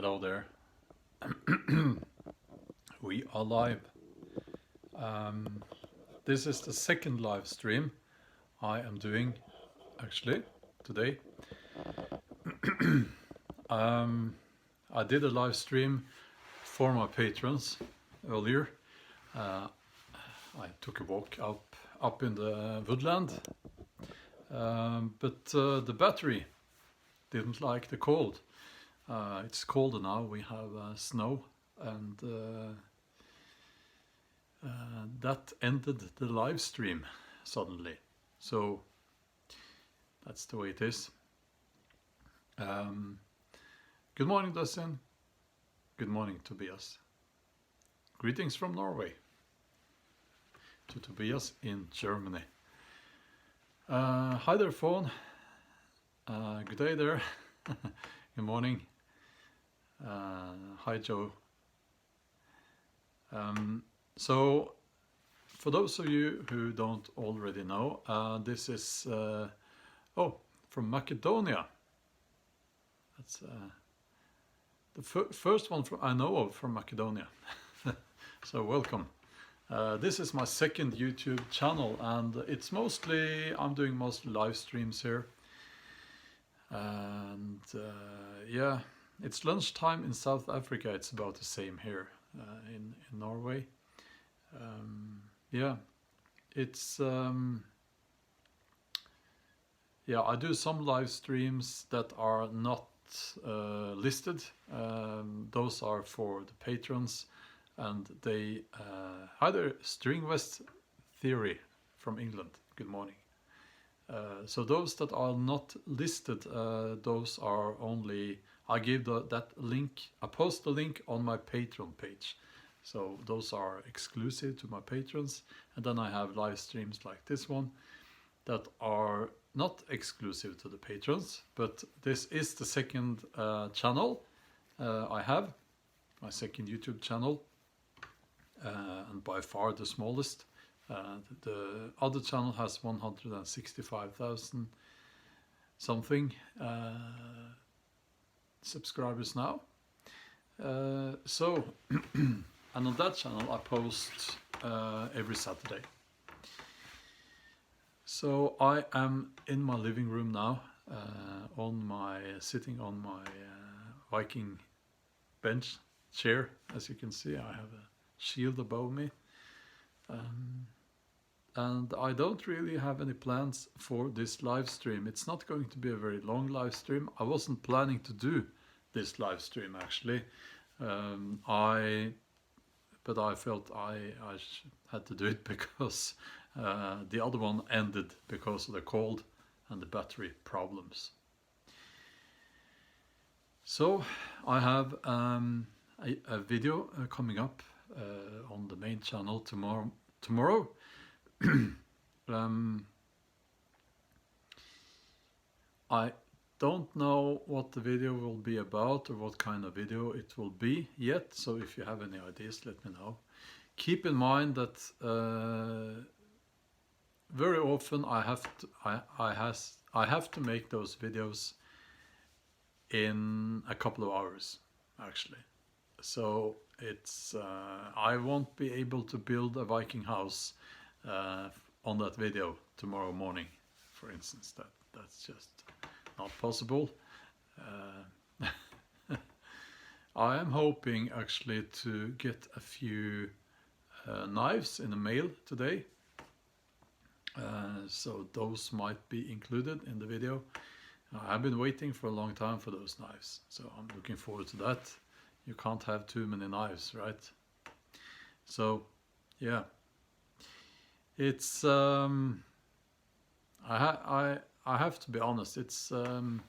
Hello there. We are live. This is the second live stream I am doing actually today. I did a live stream for my patrons earlier. I took a walk up in the woodland, but the battery didn't like the cold. It's colder now, we have snow, and that ended the live stream suddenly. So that's the way it is. Good morning, Dustin. Good morning, Tobias. Greetings from Norway to Tobias in Germany. Hi there, phone. Good day there. Good morning. Hi, Joe. So, for those of you who don't already know, this is from Macedonia. That's the first one I know of from Macedonia. So welcome. This is my second YouTube channel, and it's mostly I'm doing mostly live streams here. And yeah, it's lunchtime in South Africa. It's about the same here in Norway. Yeah, it's yeah, I do some live streams that are not listed. Those are for the patrons, and they either String West Theory from England. Good morning. So those that are not listed, those are only, I give that link, I post the link on my Patreon page. So those are exclusive to my patrons. And then I have live streams like this one that are not exclusive to the patrons, but this is the second channel I have, my second YouTube channel, and by far the smallest. The other channel has 165,000 something subscribers now. So, and on that channel I post every Saturday. So I am in my living room now, sitting on my Viking bench chair. As you can see, I have a shield above me. And I don't really have any plans for this live stream. It's not going to be a very long live stream. I wasn't planning to do this live stream actually. But I felt I had to do it because the other one ended because of the cold and the battery problems. So I have a video coming up on the main channel tomorrow. I don't know what the video will be about or what kind of video it will be yet, so if you have any ideas, let me know. Keep in mind that very often I have to make those videos in a couple of hours actually. So it's I won't be able to build a Viking house on that video tomorrow morning, for instance. That's just not possible. I am hoping actually to get a few knives in the mail today, so those might be included in the video. I've been waiting for a long time for those knives, so I'm looking forward to that. You can't have too many knives, right? So yeah, it's I have to be honest, it's I'm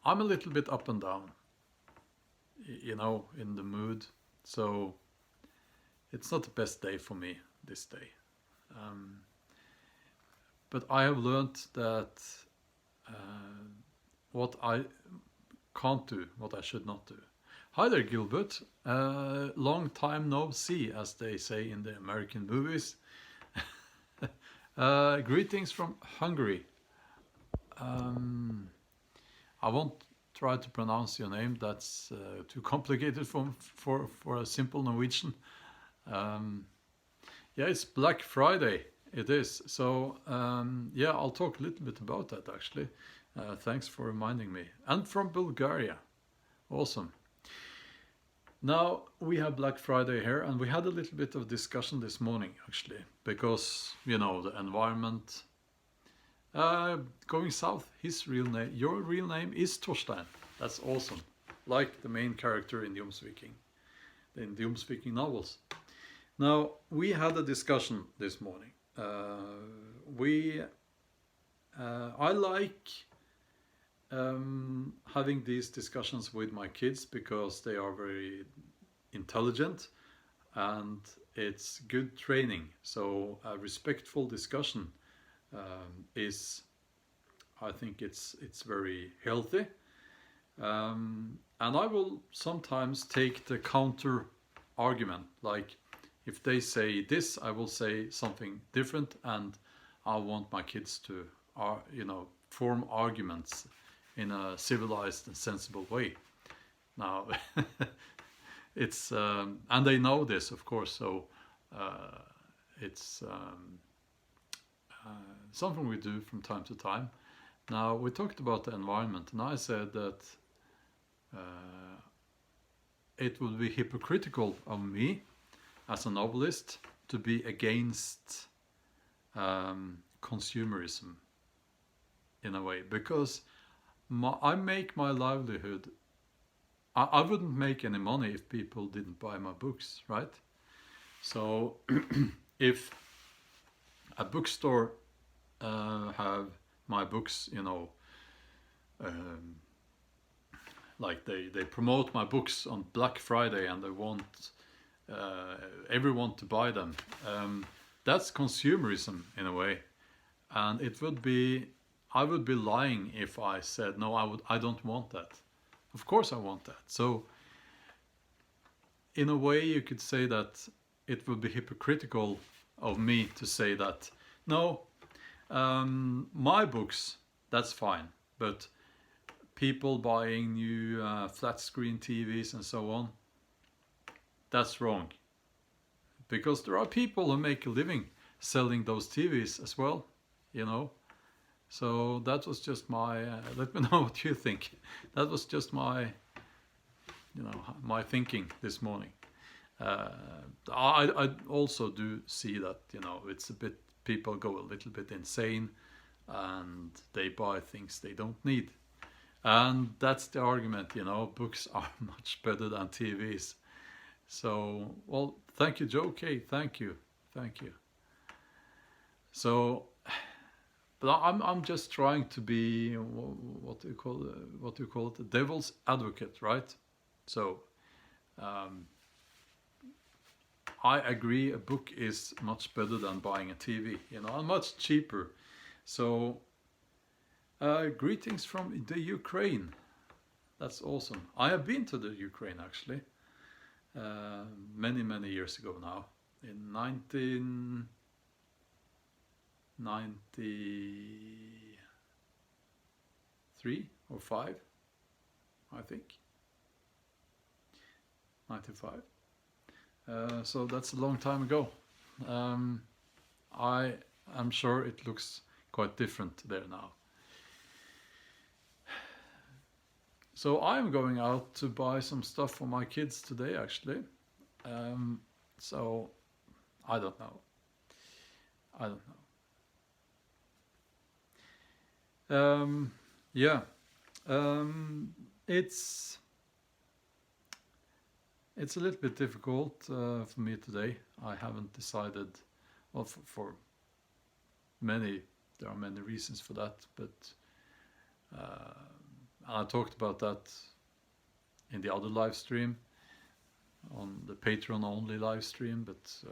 a little bit up and down, you know, in the mood, so it's not the best day for me this day. But I have learned that what I can't do, what I should not do. Hi there, Gilbert. Long time no see, as they say in the American movies. Greetings from Hungary. I won't try to pronounce your name. That's too complicated for a simple Norwegian. Yeah, it's Black Friday. It is. So yeah, I'll talk a little bit about that actually. Thanks for reminding me. And from Bulgaria. Awesome. Now we have Black Friday here, and we had a little bit of discussion this morning actually, because you know the environment. Going south, his real name, your real name is Torstein. That's awesome. Like the main character in the Jomsviking novels. Now we had a discussion this morning. I like having these discussions with my kids because they are very intelligent and it's good training. So a respectful discussion is, I think it's very healthy. And I will sometimes take the counter argument, like if they say this, I will say something different, and I want my kids to, form arguments in a civilized and sensible way. Now, it's and they know this, of course. So it's something we do from time to time. Now we talked about the environment, and I said that it would be hypocritical of me as a novelist to be against consumerism in a way, because I make my livelihood. I wouldn't make any money if people didn't buy my books, right? So if a bookstore have my books, like they promote my books on Black Friday and they want everyone to buy them. That's consumerism in a way, and I would be lying if I said no. I don't want that. Of course I want that. So in a way you could say that it would be hypocritical of me to say that no, my books, that's fine, but people buying new flat screen TVs and so on, that's wrong. Because there are people who make a living selling those TVs as well, So that was just my, let me know what you think. That was just my, my thinking this morning. I also do see that, it's a bit, people go a little bit insane and they buy things they don't need. And that's the argument, books are much better than TVs. So, well, thank you, Joe K. Thank you. So, but I'm just trying to be, what do you call it, the devil's advocate, right? So, I agree, a book is much better than buying a TV, and much cheaper. So, greetings from the Ukraine. That's awesome. I have been to the Ukraine actually, many years ago now, in 1993 or 5, I think. 95. So that's a long time ago. I am sure it looks quite different there now. So I'm going out to buy some stuff for my kids today actually. So I don't know. Yeah. It's a little bit difficult for me today. I haven't decided, well, for there are many reasons for that, but I talked about that in the other live stream, on the Patreon only live stream, but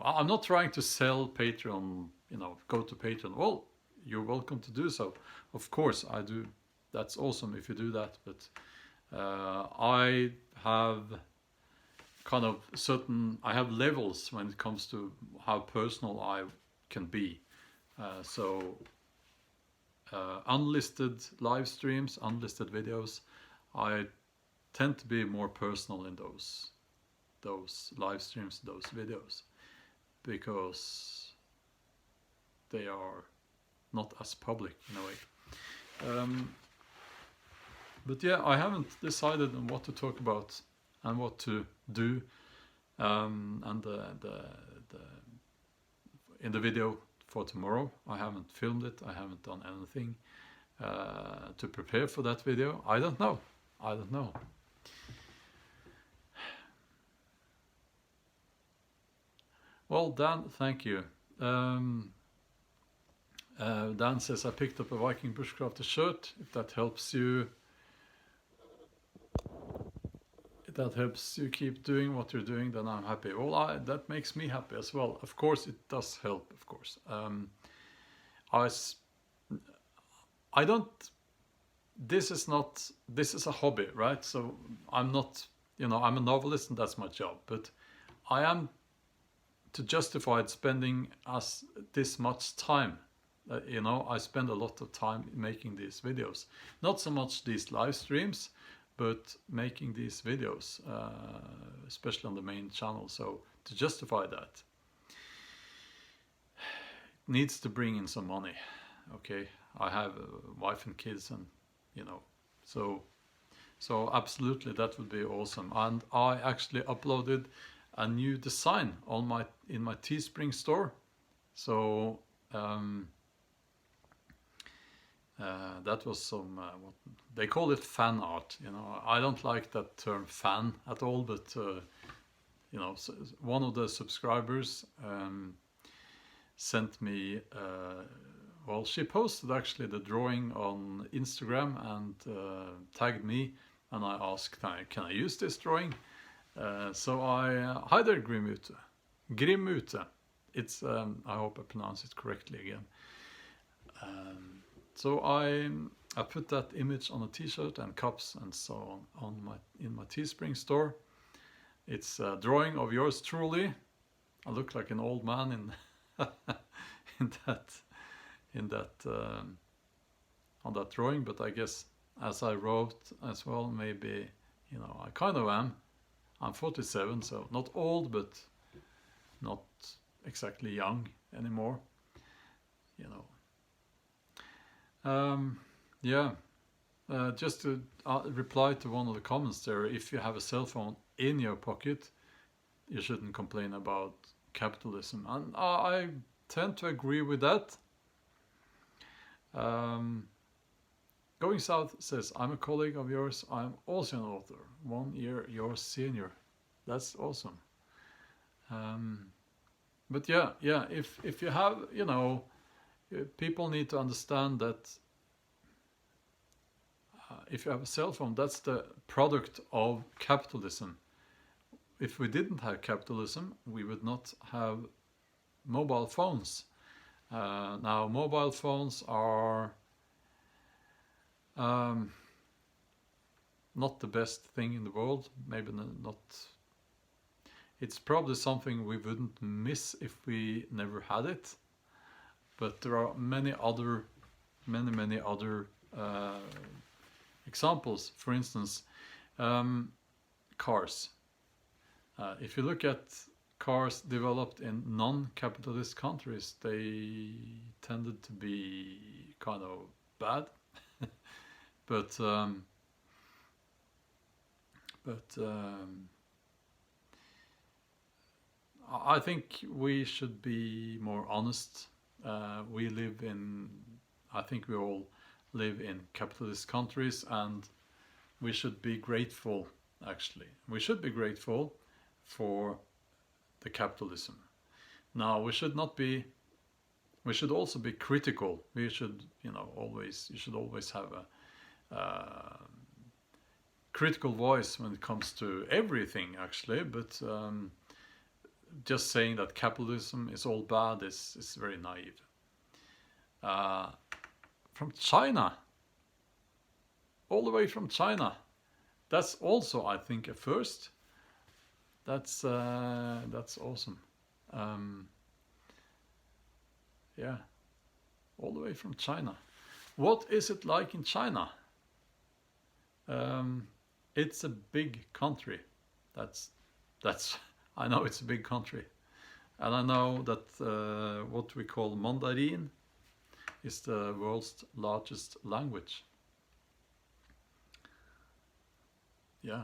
I'm not trying to sell Patreon, go to Patreon. Well, you're welcome to do so. Of course I do. That's awesome if you do that, but I have I have levels when it comes to how personal I can be. So unlisted live streams, unlisted videos, I tend to be more personal in those live streams, those videos, because they are not as public in a way. But yeah, I haven't decided on what to talk about and what to do. And in the video for tomorrow, I haven't filmed it. I haven't done anything to prepare for that video. I don't know. Well, Dan, thank you. Dan says, I picked up a Viking Bushcraft shirt. If that helps you, keep doing what you're doing, then I'm happy. Well, that makes me happy as well. Of course, it does help, of course. I don't, this is a hobby, right? So I'm not, I'm a novelist and that's my job, but I am to justify spending this much time. I spend a lot of time making these videos. Not so much these live streams, but making these videos, especially on the main channel. So to justify that, it needs to bring in some money. Okay, I have a wife and kids, and so absolutely that would be awesome. And I actually uploaded a new design on in my Teespring store. So that was some what they call it, fan art. I don't like that term fan at all, but one of the subscribers sent me well, she posted actually the drawing on Instagram and tagged me, and I asked, can I use this drawing? So hi there, Grimute. It's I hope I pronounce it correctly again. So I put that image on a t-shirt and cups and so on in my Teespring store. It's a drawing of yours truly. I look like an old man in that on that drawing, but I guess as I wrote as well, maybe I kind of am. I'm 47, so not old, but not exactly young anymore. Yeah. Just to reply to one of the comments there, if you have a cell phone in your pocket, you shouldn't complain about capitalism. And I tend to agree with that. Going South says, I'm a colleague of yours. I'm also an author. 1 year your senior. That's awesome. But yeah, if you have, people need to understand that if you have a cell phone, that's the product of capitalism. If we didn't have capitalism, we would not have mobile phones. Now, mobile phones are not the best thing in the world. Maybe not. It's probably something we wouldn't miss if we never had it. But there are many other examples. For instance, cars. If you look at cars developed in non-capitalist countries, they tended to be kind of bad. but I think we should be more honest. I think we all live in capitalist countries, and we should be grateful, actually. We should be grateful for the capitalism. Now, we should also be critical. We should, you should always have a critical voice when it comes to everything, actually, but just saying that capitalism is all bad is very naive. From China, all the way from China. That's also, I think, a first. That's awesome. Yeah, all the way from China. What is it like in China? It's a big country. That's I know it's a big country, and I know that what we call Mandarin is the world's largest language. Yeah.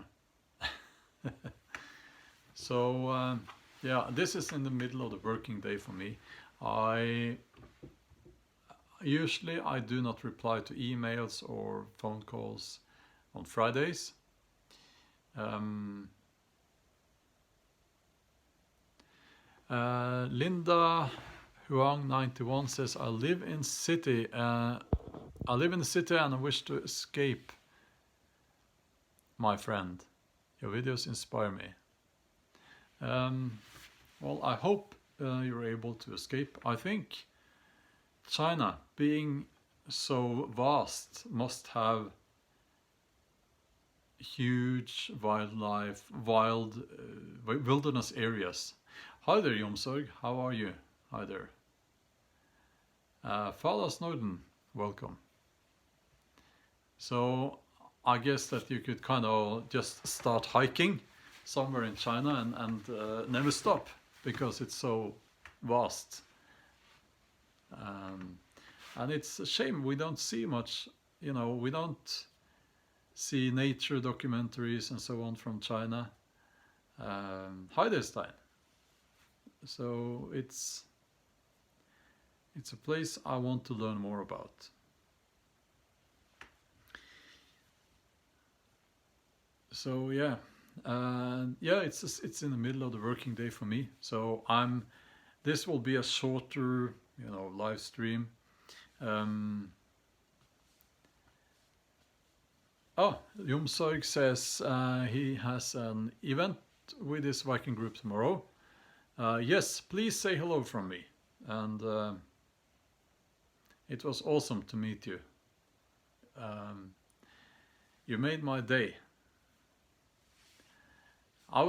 So yeah, this is in the middle of the working day for me. Usually I do not reply to emails or phone calls on Fridays. Linda Huang 91 says, I live in the city and I wish to escape, my friend. Your videos inspire me. Well, I hope you're able to escape. I think China, being so vast, must have huge wilderness areas. Hi there, Jomsorg. How are you? Hi there. Fala Snowden, welcome. So I guess that you could kind of just start hiking somewhere in China and never stop because it's so vast. And it's a shame we don't see much, we don't see nature documentaries and so on from China. Hi there, Stein. So it's a place I want to learn more about. So yeah, it's in the middle of the working day for me. So this will be a shorter, live stream. Jomsorg says he has an event with his Viking group tomorrow. Yes, please say hello from me. And it was awesome to meet you. You made my day. I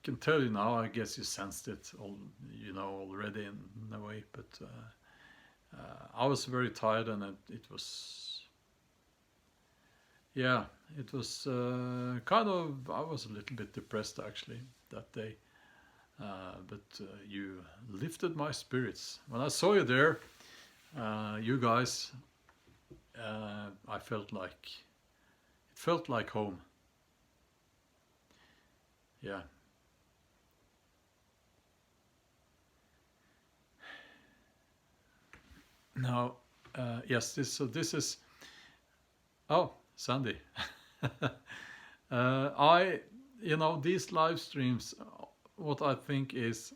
can tell you now, I guess you sensed it already in a way, but I was very tired and it was I was a little bit depressed actually that day. But you lifted my spirits. When I saw you there, you guys, it felt like home. Yeah. Now, yes, this is, oh, Sandy. These live streams, what I think is,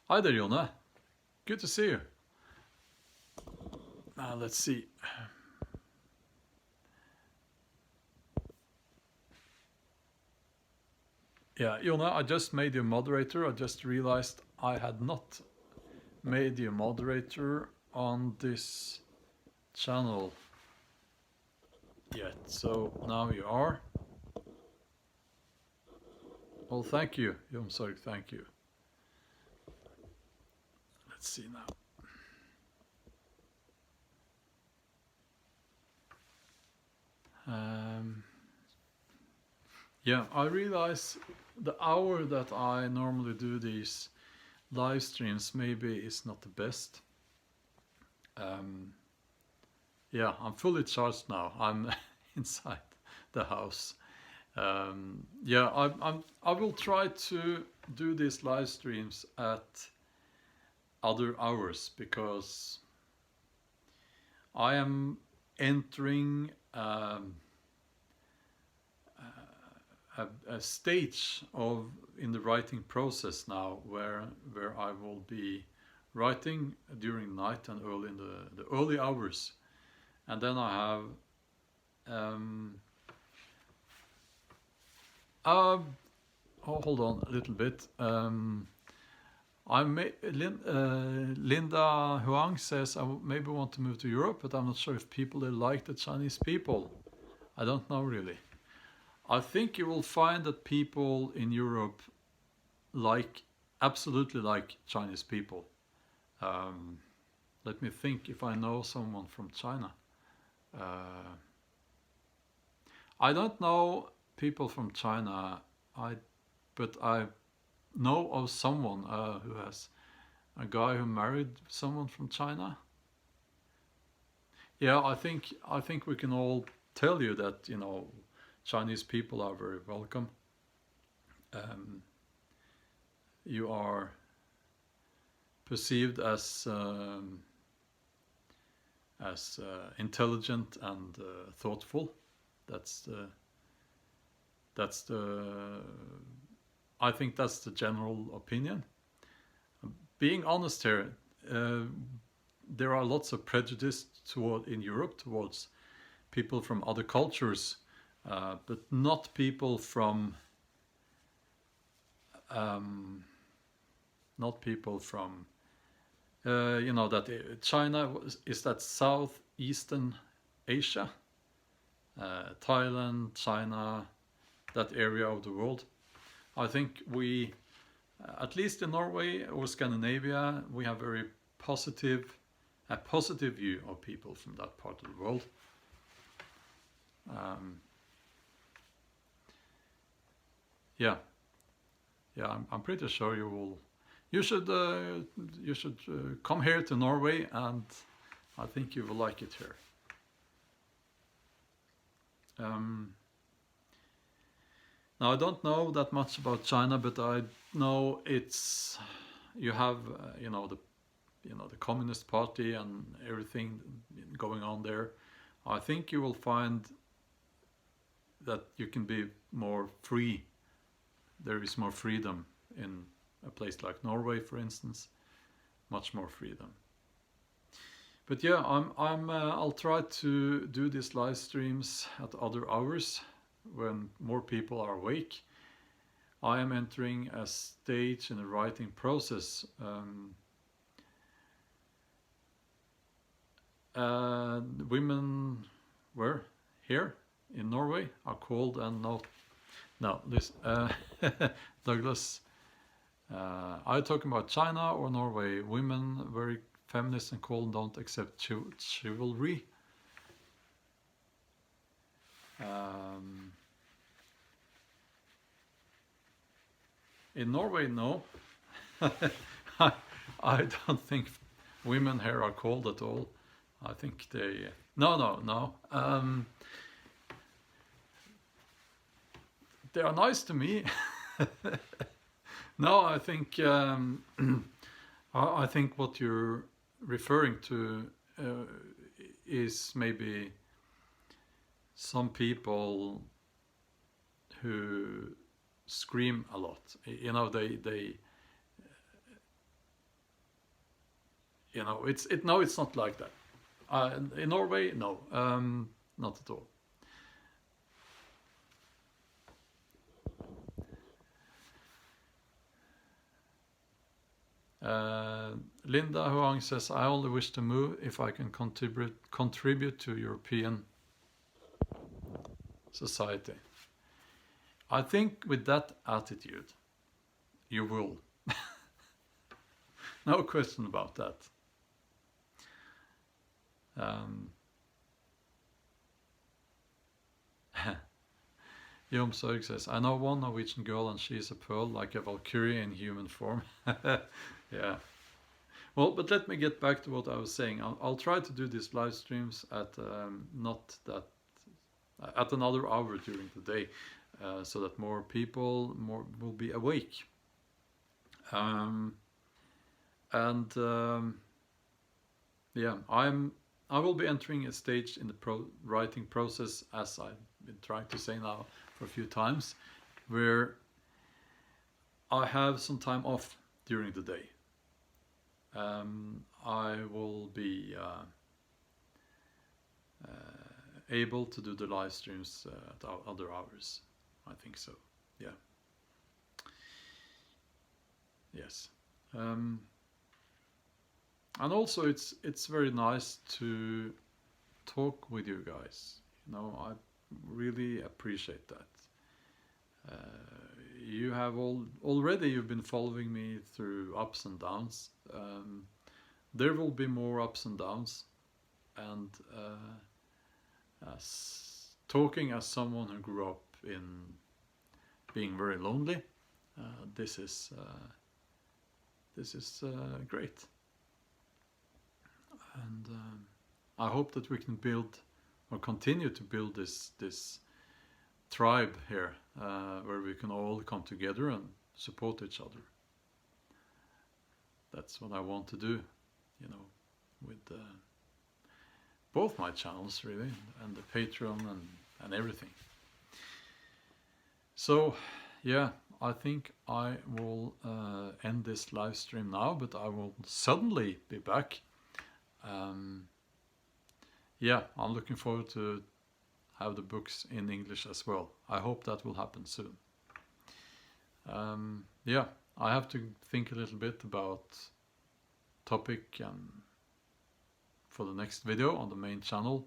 hi there, Jonna. Good to see you. Let's see. Yeah, Jonna, I just made you moderator. I just realized I had not made you moderator on this channel yet. So now you are. Well, thank you, Jomsorg, thank you. Let's see now. Yeah, I realize the hour that I normally do these live streams maybe is not the best. Yeah, I'm fully charged now. I'm inside the house. Yeah, I will try to do these live streams at other hours because I am entering a stage in the writing process now where I will be writing during night and early in the early hours, and then I have hold on a little bit. Linda Huang says I maybe want to move to Europe, but I'm not sure if people like the Chinese people. I don't know really. I think you will find that people in Europe absolutely like Chinese people. let me think if I know someone from China. I don't know people from China, but I know of someone who has a guy who married someone from China. Yeah, I think we can all tell you that, you know, Chinese people are very welcome. You are perceived as intelligent and thoughtful. That's the I think that's the general opinion. Being honest here, there are lots of prejudice in Europe towards people from other cultures, but not people from you know, that China is that Southeastern Asia, Thailand, China, that area of the world. I think we, at least in Norway or Scandinavia, we have a positive view of people from that part of the world. Yeah, I'm pretty sure you should come here to Norway, and I think you will like it here. Now I don't know that much about China, but I know you have you know, the Communist Party and everything going on there. I think you will find that you can be more free. There is more freedom in a place like Norway, for instance, much more freedom. But yeah, I'll try to do these live streams at other hours when more people are awake. I am entering a stage in the writing process. Women here in Norway are called and no, listen, Douglas. Are you talking about China or Norway? Women very feminist and cold, don't accept chivalry. In Norway, no. I don't think women here are cold at all. I think they... No. They are nice to me. No, I think I think what you're referring to is maybe some people who scream a lot. You know, they you know, it's not like that. In Norway, no, not at all. Linda Huang says, I only wish to move if I can contribute to European society. I think with that attitude, you will. No question about that. Jom Sørg says, I know one Norwegian girl and she is a pearl, like a Valkyrie in human form. Yeah. Well, but let me get back to what I was saying. I'll try to do these live streams at at another hour during the day, so that more people will be awake. Yeah, I will be entering a stage in the writing process, as I've been trying to say now for a few times, where I have some time off during the day. I will be able to do the live streams at other hours. I think so. Yeah. Yes. And also, it's very nice to talk with you guys. You know, I really appreciate that. You've been following me through ups and downs, there will be more ups and downs, and talking as someone who grew up in being very lonely, this is great, and I hope that we can build or continue to build this tribe here, where we can all come together and support each other. That's what I want to do, you know, with both my channels really, and the Patreon and everything. So yeah, I think I will end this live stream now, but I will suddenly be back. Yeah, I'm looking forward to have the books in English as well. I hope that will happen soon. Yeah, I have to think a little bit about topic for the next video on the main channel.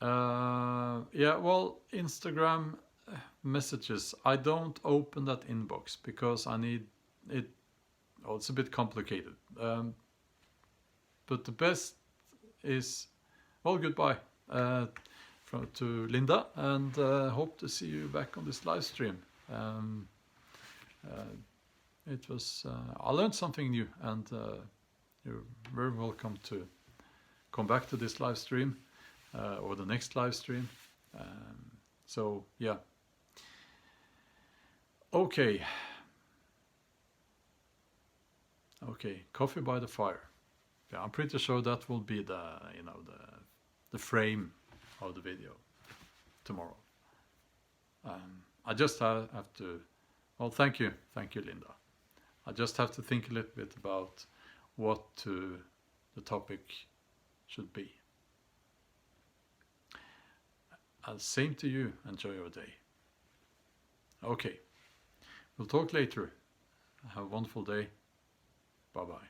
Yeah, well, Instagram messages, I don't open that inbox because I need it. Oh, it's a bit complicated. But the best is, well, goodbye to Linda, and hope to see you back on this live stream. It was I learned something new, and you're very welcome to come back to this live stream or the next live stream. So yeah, okay, coffee by the fire. Yeah, I'm pretty sure that will be the the frame of the video tomorrow. I just have to. Well, thank you, Linda. I just have to think a little bit about what the topic should be. And same to you. Enjoy your day. Okay, we'll talk later. Have a wonderful day. Bye bye.